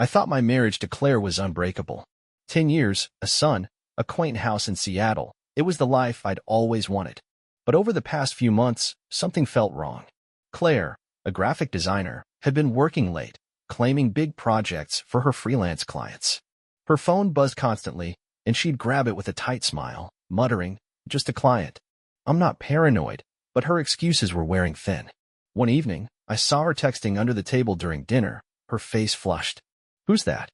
I thought my marriage to Claire was unbreakable. 10 years, a son, a quaint house in Seattle. It was the life I'd always wanted. But over the past few months, something felt wrong. Claire, a graphic designer, had been working late, claiming big projects for her freelance clients. Her phone buzzed constantly, and she'd grab it with a tight smile, muttering, "Just a client." I'm not paranoid, but her excuses were wearing thin. One evening, I saw her texting under the table during dinner, her face flushed. "Who's that?"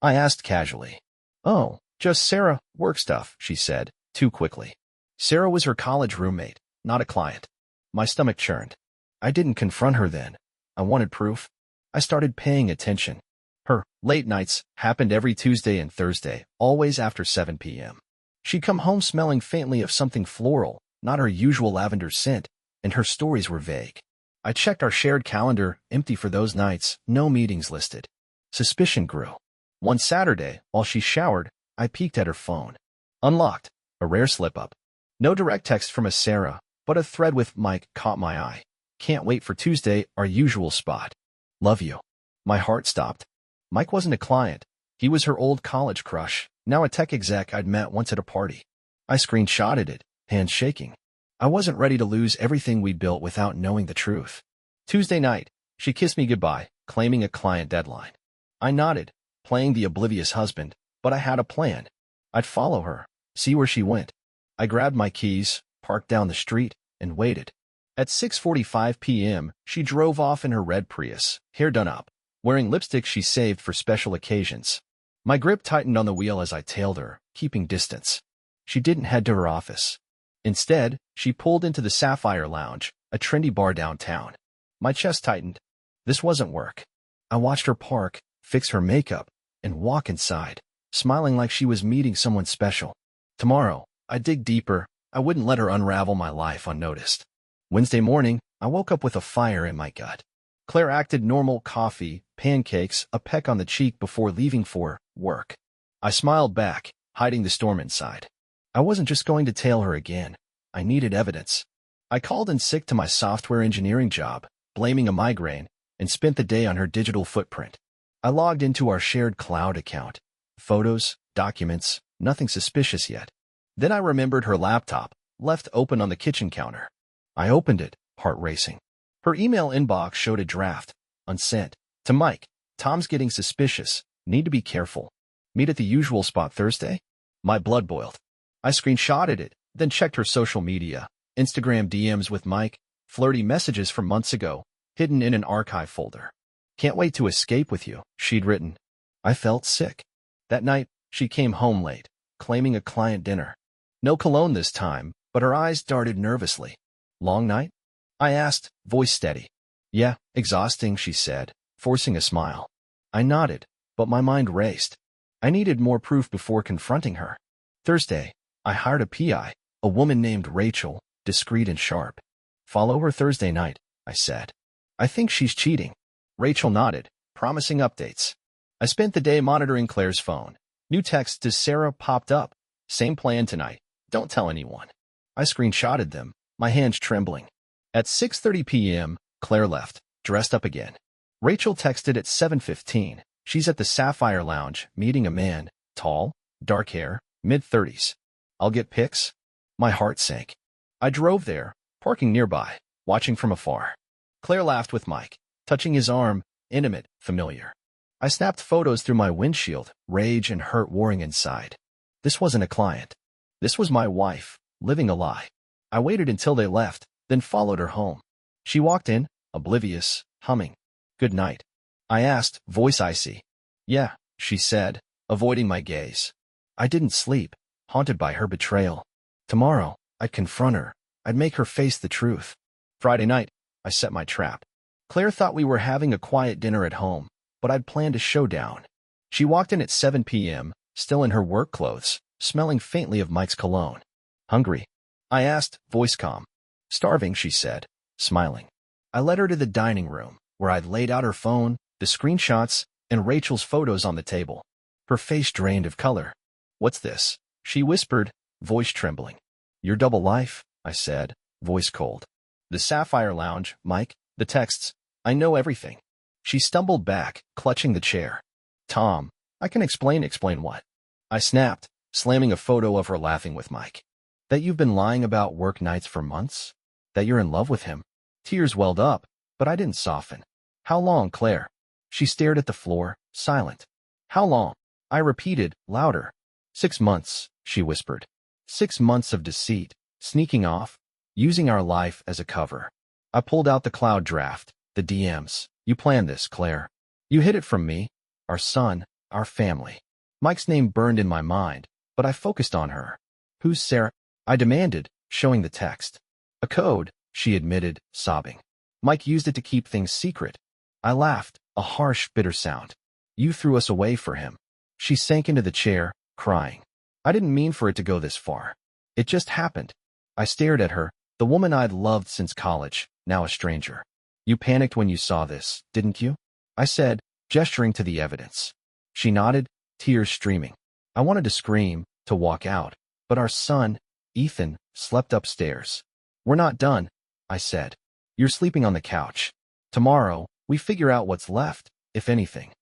I asked casually. "Oh, just Sarah, work stuff," she said, too quickly. Sarah was her college roommate, not a client. My stomach churned. I didn't confront her then. I wanted proof. I started paying attention. Her late nights happened every Tuesday and Thursday, always after 7 p.m. She'd come home smelling faintly of something floral, not her usual lavender scent, and her stories were vague. I checked our shared calendar, empty for those nights, no meetings listed. Suspicion grew. One Saturday, while she showered, I peeked at her phone. Unlocked, a rare slip-up. No direct text from a Sarah, but a thread with Mike caught my eye. "Can't wait for Tuesday, our usual spot. Love you." My heart stopped. Mike wasn't a client. He was her old college crush, now a tech exec I'd met once at a party. I screenshotted it, hands shaking. I wasn't ready to lose everything we'd built without knowing the truth. Tuesday night, she kissed me goodbye, claiming a client deadline. I nodded, playing the oblivious husband, but I had a plan. I'd follow her, see where she went. I grabbed my keys, parked down the street, and waited. At 6:45 p.m., she drove off in her red Prius, hair done up, wearing lipstick she saved for special occasions. My grip tightened on the wheel as I tailed her, keeping distance. She didn't head to her office. Instead, she pulled into the Sapphire Lounge, a trendy bar downtown. My chest tightened. This wasn't work. I watched her park, fix her makeup, and walk inside, smiling like she was meeting someone special. Tomorrow, I'd dig deeper. I wouldn't let her unravel my life unnoticed. Wednesday morning, I woke up with a fire in my gut. Claire acted normal: coffee, pancakes, a peck on the cheek before leaving for work. I smiled back, hiding the storm inside. I wasn't just going to tail her again. I needed evidence. I called in sick to my software engineering job, blaming a migraine, and spent the day on her digital footprint. I logged into our shared cloud account. Photos, documents, nothing suspicious yet. Then I remembered her laptop, left open on the kitchen counter. I opened it, heart racing. Her email inbox showed a draft, unsent. To Mike, "Tom's getting suspicious. Need to be careful. Meet at the usual spot Thursday?" My blood boiled. I screenshotted it, then checked her social media. Instagram DMs with Mike, flirty messages from months ago, hidden in an archive folder. "Can't wait to escape with you," she'd written. I felt sick. That night, she came home late, claiming a client dinner. No cologne this time, but her eyes darted nervously. "Long night?" I asked, voice steady. "Yeah, exhausting," she said, forcing a smile. I nodded, but my mind raced. I needed more proof before confronting her. Thursday, I hired a PI, a woman named Rachel, discreet and sharp. "Follow her Thursday night," I said. "I think she's cheating." Rachel nodded, promising updates. I spent the day monitoring Claire's phone. New texts to Sarah popped up. "Same plan tonight. Don't tell anyone." I screenshotted them, my hands trembling. At 6:30 p.m., Claire left, dressed up again. Rachel texted at 7:15. She's at the Sapphire Lounge, meeting a man, tall, dark hair, mid-30s. "I'll get pics." My heart sank. I drove there, parking nearby, watching from afar. Claire laughed with Mike, touching his arm, intimate, familiar. I snapped photos through my windshield, rage and hurt warring inside. This wasn't a client. This was my wife, living a lie. I waited until they left, then followed her home. She walked in, oblivious, humming. "Good night." I asked, voice icy. "Yeah," she said, avoiding my gaze. I didn't sleep, haunted by her betrayal. Tomorrow, I'd confront her. I'd make her face the truth. Friday night, I set my trap. Claire thought we were having a quiet dinner at home, but I'd planned a showdown. She walked in at 7 p.m., still in her work clothes, smelling faintly of Mike's cologne. "Hungry?" I asked, voice calm. "Starving," she said, smiling. I led her to the dining room, where I'd laid out her phone, the screenshots, and Rachel's photos on the table. Her face drained of color. "What's this?" she whispered, voice trembling. "Your double life," I said, voice cold. "The Sapphire Lounge, Mike, the texts. I know everything." She stumbled back, clutching the chair. Tom, I can explain. Explain what? I snapped, slamming a photo of her laughing with Mike. That you've been lying about work nights for months? That you're in love with him? Tears welled up, but I didn't soften. How long, Claire? She stared at the floor, silent. How long? I repeated, louder. 6 months, she whispered. 6 months of deceit, sneaking off, using our life as a cover. I pulled out the cloud draft, the DMs. You planned this, Claire. You hid it from me, our son, our family. Mike's name burned in my mind, but I focused on her. Who's Sarah? I demanded, showing the text. A code, she admitted, sobbing. Mike used it to keep things secret. I laughed, a harsh, bitter sound. You threw us away for him. She sank into the chair, crying. I didn't mean for it to go this far. It just happened. I stared at her, the woman I'd loved since college, now a stranger. You panicked when you saw this, didn't you? I said, gesturing to the evidence. She nodded, tears streaming. I wanted to scream, to walk out, but our son, Ethan, slept upstairs. We're not done, I said. You're sleeping on the couch. Tomorrow, we figure out what's left, if anything.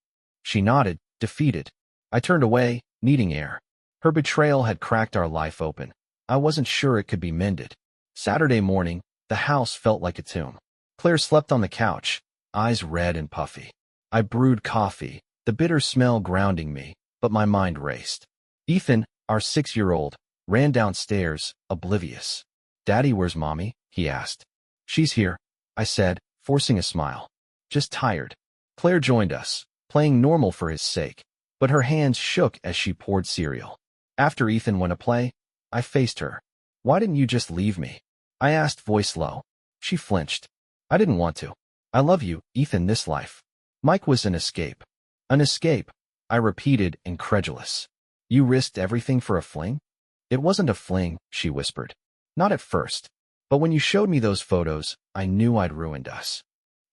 She nodded, defeated. I turned away, needing air. Her betrayal had cracked our life open. I wasn't sure it could be mended. Saturday morning, the house felt like a tomb. Claire slept on the couch, eyes red and puffy. I brewed coffee, the bitter smell grounding me, but my mind raced. Ethan, our 6-year-old, ran downstairs, oblivious. Daddy, where's Mommy? He asked. She's here, I said, forcing a smile. Just tired. Claire joined us, playing normal for his sake, but her hands shook as she poured cereal. After Ethan went to play, I faced her. Why didn't you just leave me? I asked, voice low. She flinched. I didn't want to. I love you, Ethan, this life. Mike was an escape. An escape, I repeated, incredulous. You risked everything for a fling? It wasn't a fling, she whispered. Not at first. But when you showed me those photos, I knew I'd ruined us.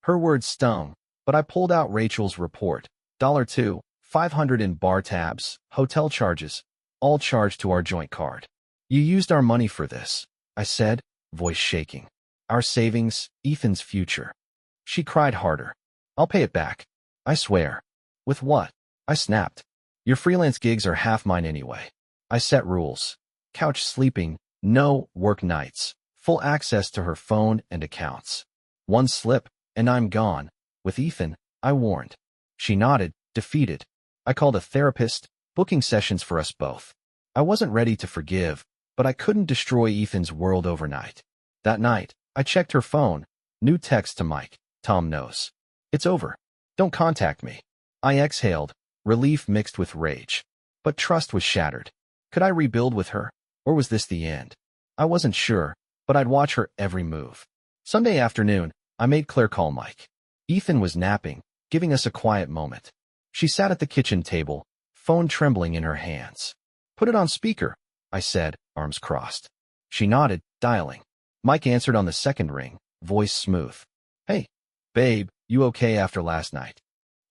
Her words stung, but I pulled out Rachel's report. $2, $500 in bar tabs, hotel charges, all charged to our joint card. You used our money for this, I said, voice shaking. Our savings, Ethan's future. She cried harder. I'll pay it back. I swear. With what? I snapped. Your freelance gigs are half mine anyway. I set rules. Couch sleeping, no work nights, full access to her phone and accounts. One slip, and I'm gone. With Ethan, I warned. She nodded, defeated. I called a therapist, booking sessions for us both. I wasn't ready to forgive, but I couldn't destroy Ethan's world overnight. That night, I checked her phone. New text to Mike. Tom knows. It's over. Don't contact me. I exhaled, relief mixed with rage. But trust was shattered. Could I rebuild with her, or was this the end? I wasn't sure, but I'd watch her every move. Sunday afternoon, I made Claire call Mike. Ethan was napping, giving us a quiet moment. She sat at the kitchen table, phone trembling in her hands. Put it on speaker, I said, arms crossed. She nodded, dialing. Mike answered on the second ring, voice smooth. Hey, babe, you okay after last night?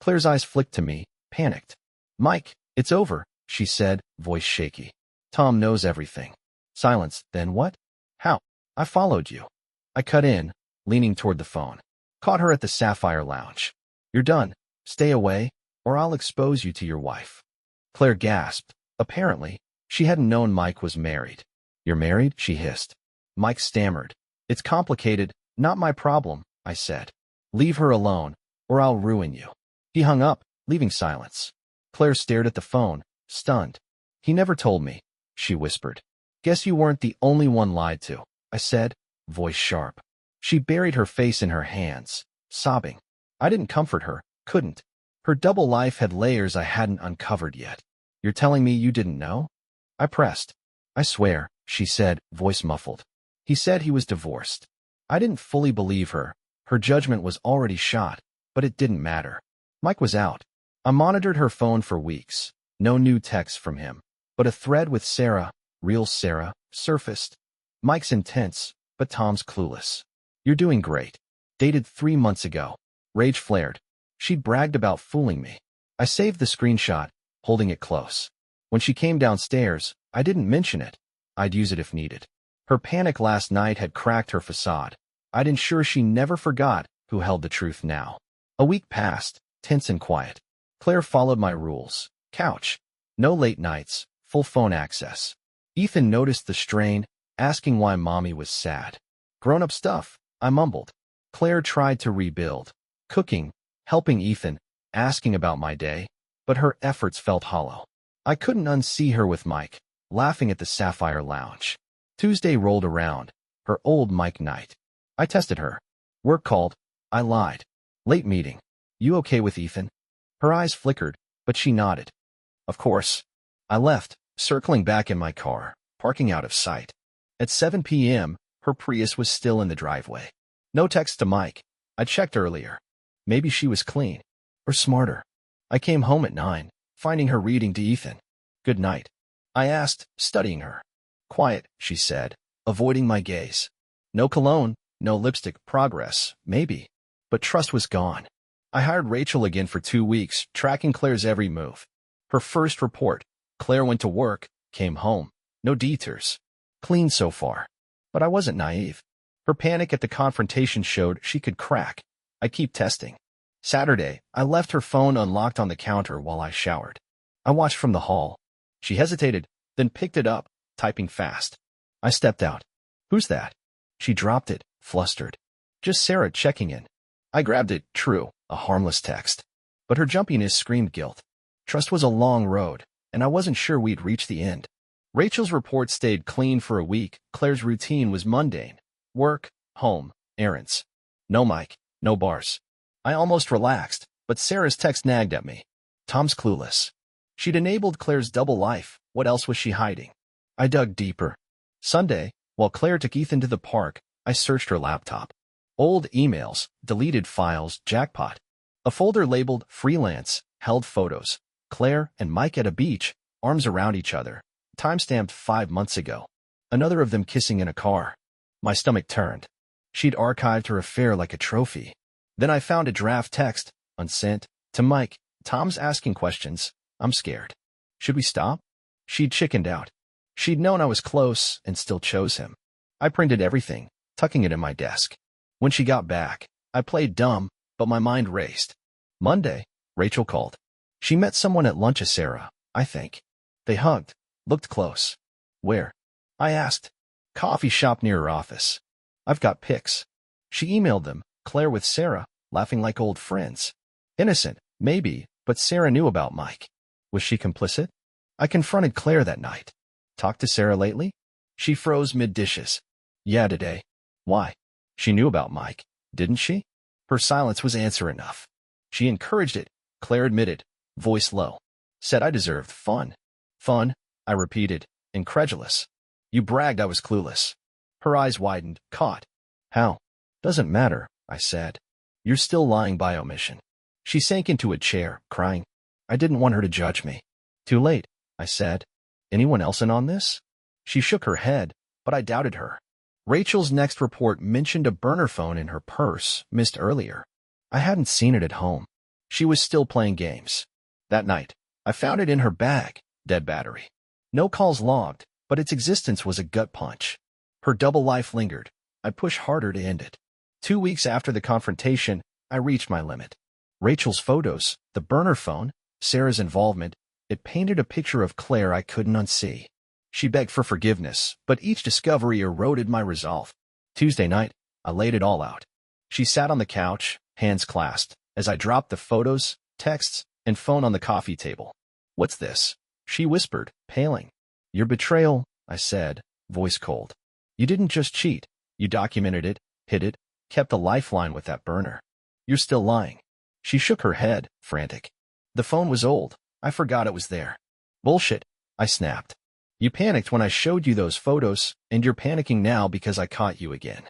Claire's eyes flicked to me, panicked. Mike, it's over, she said, voice shaky. Tom knows everything. Silence, then what? How? I followed you. I cut in, leaning toward the phone. Caught her at the Sapphire Lounge. You're done. Stay away, or I'll expose you to your wife. Claire gasped. Apparently, she hadn't known Mike was married. You're married? She hissed. Mike stammered. It's complicated, not my problem, I said. Leave her alone, or I'll ruin you. He hung up, leaving silence. Claire stared at the phone, stunned. He never told me, she whispered. Guess you weren't the only one lied to, I said, voice sharp. She buried her face in her hands, sobbing. I didn't comfort her, couldn't. Her double life had layers I hadn't uncovered yet. You're telling me you didn't know? I pressed. I swear, she said, voice muffled. He said he was divorced. I didn't fully believe her. Her judgment was already shot, but it didn't matter. Mike was out. I monitored her phone for weeks. No new texts from him. But a thread with Sarah, real Sarah, surfaced. Mike's intense, but Tom's clueless. You're doing great. Dated 3 months ago. Rage flared. She'd bragged about fooling me. I saved the screenshot, holding it close. When she came downstairs, I didn't mention it. I'd use it if needed. Her panic last night had cracked her facade. I'd ensure she never forgot who held the truth now. A week passed, tense and quiet. Claire followed my rules. Couch. No late nights. Full phone access. Ethan noticed the strain, asking why mommy was sad. Grown-up stuff, I mumbled. Claire tried to rebuild. Cooking, helping Ethan, asking about my day, but her efforts felt hollow. I couldn't unsee her with Mike, laughing at the Sapphire Lounge. Tuesday rolled around, her old Mike night. I tested her. Work called. I lied. Late meeting. You okay with Ethan? Her eyes flickered, but she nodded. Of course. I left, circling back in my car, parking out of sight. At 7 p.m., her Prius was still in the driveway. No text to Mike. I checked earlier. Maybe she was clean. Or smarter. I came home at 9, finding her reading to Ethan. Good night. I asked, studying her. Quiet, she said, avoiding my gaze. No cologne, no lipstick, progress, maybe. But trust was gone. I hired Rachel again for 2 weeks, tracking Claire's every move. Her first report. Claire went to work, came home. No detours. Clean so far. But I wasn't naive. Her panic at the confrontation showed she could crack. I keep testing. Saturday, I left her phone unlocked on the counter while I showered. I watched from the hall. She hesitated, then picked it up, typing fast. I stepped out. Who's that? She dropped it, flustered. Just Sarah checking in. I grabbed it, true, a harmless text. But her jumpiness screamed guilt. Trust was a long road, and I wasn't sure we'd reach the end. Rachel's report stayed clean for a week. Claire's routine was mundane. Work, home, errands. No Mike, no bars. I almost relaxed, but Sarah's text nagged at me. Tom's clueless. She'd enabled Claire's double life. What else was she hiding? I dug deeper. Sunday, while Claire took Ethan to the park, I searched her laptop. Old emails, deleted files, jackpot. A folder labeled freelance held photos. Claire and Mike at a beach, arms around each other. Timestamped 5 months ago. Another of them kissing in a car. My stomach turned. She'd archived her affair like a trophy. Then I found a draft text, unsent, to Mike. Tom's asking questions. I'm scared. Should we stop? She'd chickened out. She'd known I was close and still chose him. I printed everything, tucking it in my desk. When she got back, I played dumb, but my mind raced. Monday, Rachel called. She met someone at lunch, Sarah, I think. They hugged, looked close. Where? I asked. Coffee shop near her office. I've got pics. She emailed them, Claire with Sarah, laughing like old friends. Innocent, maybe, but Sarah knew about Mike. Was she complicit? I confronted Claire that night. Talked to Sarah lately? She froze mid-dishes. Yeah, today. Why? She knew about Mike, didn't she? Her silence was answer enough. She encouraged it, Claire admitted, voice low. Said I deserved fun. Fun, I repeated, incredulous. You bragged I was clueless. Her eyes widened, caught. How? Doesn't matter, I said. You're still lying by omission. She sank into a chair, crying. I didn't want her to judge me. Too late, I said. Anyone else in on this? She shook her head, but I doubted her. Rachel's next report mentioned a burner phone in her purse, missed earlier. I hadn't seen it at home. She was still playing games. That night, I found it in her bag, dead battery. No calls logged, but its existence was a gut punch. Her double life lingered. I pushed harder to end it. 2 weeks after the confrontation, I reached my limit. Rachel's photos, the burner phone, Sarah's involvement, it painted a picture of Claire I couldn't unsee. She begged for forgiveness, but each discovery eroded my resolve. Tuesday night, I laid it all out. She sat on the couch, hands clasped, as I dropped the photos, texts, and phone on the coffee table. What's this? She whispered, paling. Your betrayal, I said, voice cold. You didn't just cheat. You documented it, hid it, kept a lifeline with that burner. You're still lying. She shook her head, frantic. The phone was old. I forgot it was there. Bullshit, I snapped. You panicked when I showed you those photos, and you're panicking now because I caught you again.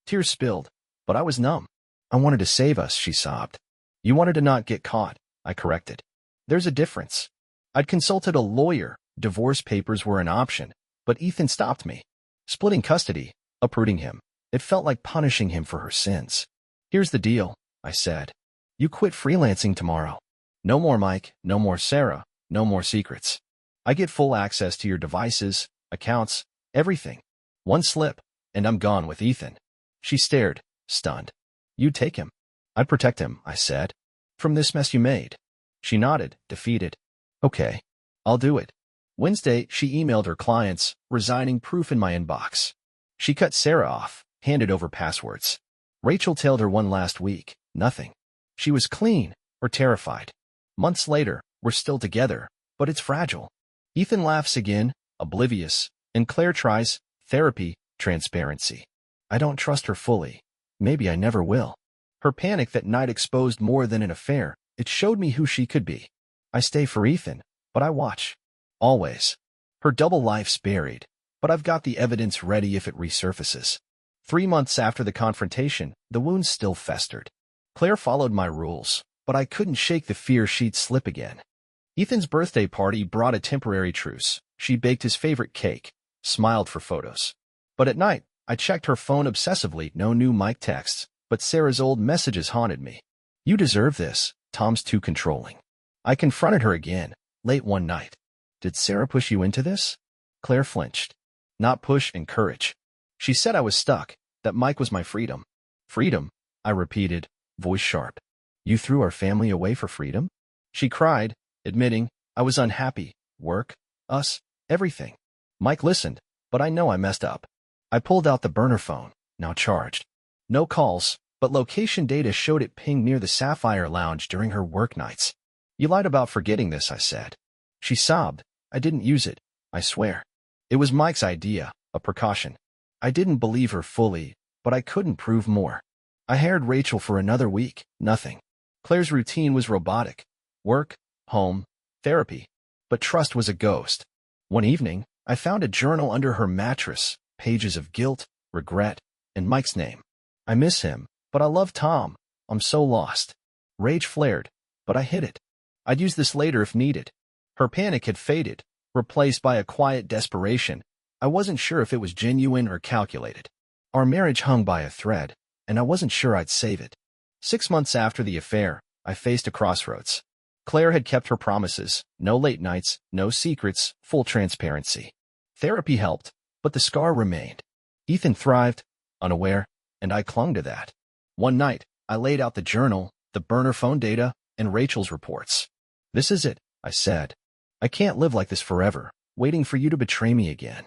Tears spilled, but I was numb. I wanted to save us, she sobbed. You wanted to not get caught, I corrected. There's a difference. I'd consulted a lawyer. Divorce papers were an option, but Ethan stopped me. Splitting custody, uprooting him. It felt like punishing him for her sins. Here's the deal, I said. You quit freelancing tomorrow. No more Mike, no more Sarah, no more secrets. I get full access to your devices, accounts, everything. One slip, and I'm gone with Ethan. She stared, stunned. You'd take him. I'd protect him, I said. From this mess you made. She nodded, defeated. Okay, I'll do it. Wednesday, she emailed her clients, resigning proof in my inbox. She cut Sarah off, handed over passwords. Rachel tailed her one last week. Nothing. She was clean, or terrified. Months later, we're still together, but it's fragile. Ethan laughs again, oblivious, and Claire tries therapy, transparency. I don't trust her fully. Maybe I never will. Her panic that night exposed more than an affair. It showed me who she could be. I stay for Ethan, but I watch. Always. Her double life's buried, but I've got the evidence ready if it resurfaces. 3 months after the confrontation, the wounds still festered. Claire followed my rules, but I couldn't shake the fear she'd slip again. Ethan's birthday party brought a temporary truce. She baked his favorite cake, smiled for photos. But at night, I checked her phone obsessively. No new Mike texts, but Sarah's old messages haunted me. You deserve this. Tom's too controlling. I confronted her again, late one night. Did Sarah push you into this? Claire flinched. Not push, encourage. She said I was stuck, that Mike was my freedom. Freedom, I repeated, voice sharp. You threw our family away for freedom? She cried, admitting, I was unhappy. Work, us, everything. Mike listened, but I know I messed up. I pulled out the burner phone, now charged. No calls, but location data showed it pinged near the Sapphire Lounge during her work nights. You lied about forgetting this, I said. She sobbed. I didn't use it, I swear. It was Mike's idea, a precaution. I didn't believe her fully, but I couldn't prove more. I hired Rachel for another week, nothing. Claire's routine was robotic. Work, home, therapy. But trust was a ghost. One evening, I found a journal under her mattress, pages of guilt, regret, and Mike's name. I miss him, but I love Tom. I'm so lost. Rage flared, but I hid it. I'd use this later if needed. Her panic had faded, replaced by a quiet desperation. I wasn't sure if it was genuine or calculated. Our marriage hung by a thread, and I wasn't sure I'd save it. 6 months after the affair, I faced a crossroads. Claire had kept her promises, no late nights, no secrets, full transparency. Therapy helped, but the scar remained. Ethan thrived, unaware, and I clung to that. One night, I laid out the journal, the burner phone data, and Rachel's reports. This is it, I said. I can't live like this forever, waiting for you to betray me again.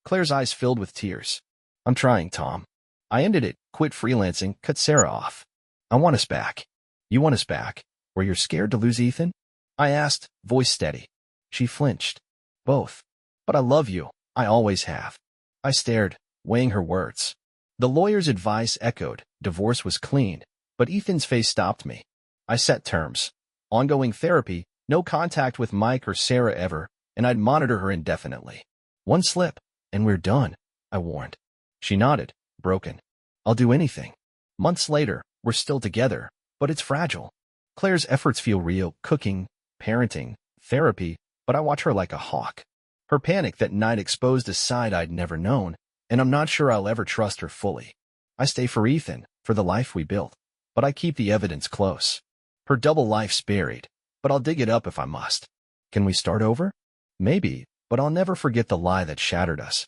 Claire's eyes filled with tears. I'm trying, Tom. I ended it, quit freelancing, cut Sarah off. I want us back. You want us back? Were you scared to lose Ethan? I asked, voice steady. She flinched. Both. But I love you. I always have. I stared, weighing her words. The lawyer's advice echoed. Divorce was clean, but Ethan's face stopped me. I set terms. Ongoing therapy, no contact with Mike or Sarah ever, and I'd monitor her indefinitely. One slip, and we're done, I warned. She nodded, broken. I'll do anything. Months later, we're still together, but it's fragile. Claire's efforts feel real, cooking, parenting, therapy, but I watch her like a hawk. Her panic that night exposed a side I'd never known, and I'm not sure I'll ever trust her fully. I stay for Ethan, for the life we built, but I keep the evidence close. Her double life's buried, but I'll dig it up if I must. Can we start over? Maybe, but I'll never forget the lie that shattered us.